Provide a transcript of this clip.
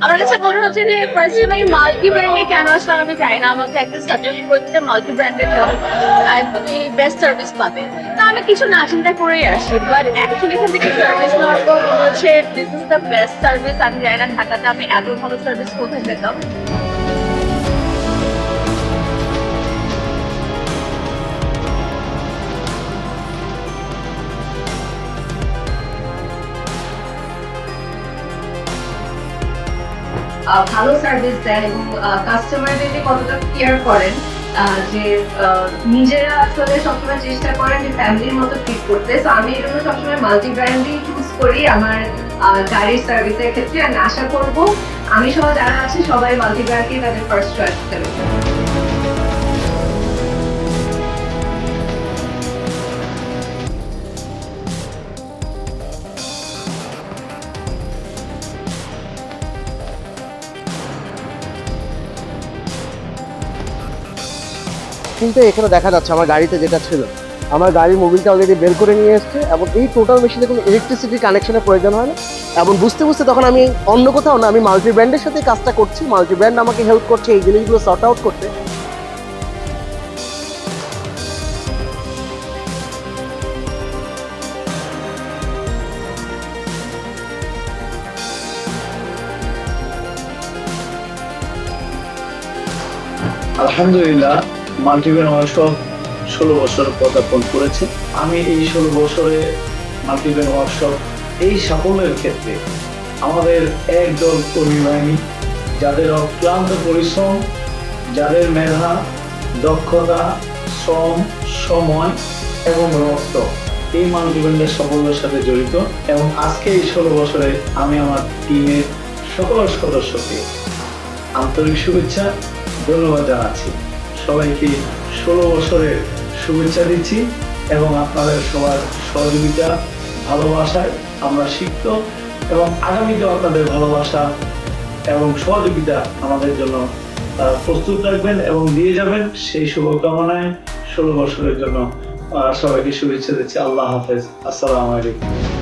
আমার কাছে মনে হচ্ছে যে পার্সোনালি মাল্টি ব্র্যান্ডে কেন আসলে আমি চাই না, আমাকে একটা সাজেস্ট করতে মাল্টি ব্র্যান্ডের তুমি বেস্ট সার্ভিস পাবে। তা আমি কিছু না চিন্তা করেই আসি, বাট অ্যাকচুয়ালি এখান থেকে সার্ভিস নেওয়ার পর মনে হচ্ছে this is the best service. আমি জানি না ঢাকাতে আমি এত ভালো সার্ভিস কোথায় পেতাম। ভালো সার্ভিস দেন এবং কাস্টমারদের যে কতটা কেয়ার করেন, যে নিজেরা আসলে সবসময় চেষ্টা করেন যে ফ্যামিলির মতো ট্রিট করতে। তো আমি এই জন্য সবসময় মাল্টি ব্র্যান্ডই চুজ করি আমার গাড়ির সার্ভিসের ক্ষেত্রে। আমি আশা করব আমি সহ যারা আছে সবাই মাল্টি ব্র্যান্ডকে তাদের ফার্স্ট চয়েস দেবে। কিন্তু এখানে দেখা যাচ্ছে আমার গাড়িতে যেটা ছিল, আমার গাড়ির মোবিলটা অলরেডি বের করে নিয়ে এসছে এবং এই টোটাল মেশিনে কোনো ইলেকট্রিসিটি কানেকশনের প্রয়োজন হয় না। এবং বুঝতে বুঝতে তখন আমি অন্য কোথাও না, আমি মাল্টি ব্র্যান্ডের সাথে কাজটা করছি, মাল্টি ব্র্যান্ড আমাকে হেল্প করছে এই জিনিসগুলো সর্ট আউট করতে। আলহামদুলিল্লাহ, মাল্টিব্র্যান্ড ওয়ার্কশপ 16 বছর পদার্পণ করেছে। আমি এই 16 বছরে মাল্টিব্র্যান্ড ওয়ার্কশপ এই সাফল্যের ক্ষেত্রে আমাদের একদল কর্মী বাহিনী, যাদের অক্লান্ত পরিশ্রম, যাদের মেধা, দক্ষতা, শ্রম, সময় এবং রক্ত এই মাল্টিব্র্যান্ডের সাফল্যের সাথে জড়িত। এবং আজকে এই 16 বছরে আমি আমার টিমের সকল সদস্যকে আন্তরিক শুভেচ্ছা, ধন্যবাদ জানাচ্ছি। সবাইকে 16 বছরের শুভেচ্ছা দিচ্ছি এবং আপনাদের সবার সহযোগিতা, ভালোবাসায় আমরা শিখত এবং আগামীতেও আপনাদের ভালোবাসা এবং সহযোগিতা আমাদের জন্য প্রস্তুত রাখবেন এবং দিয়ে যাবেন, সেই শুভকামনায় 16 বছরের জন্য সবাইকে শুভেচ্ছা দিচ্ছি। আল্লাহ হাফেজ, আসসালামু আলাইকুম।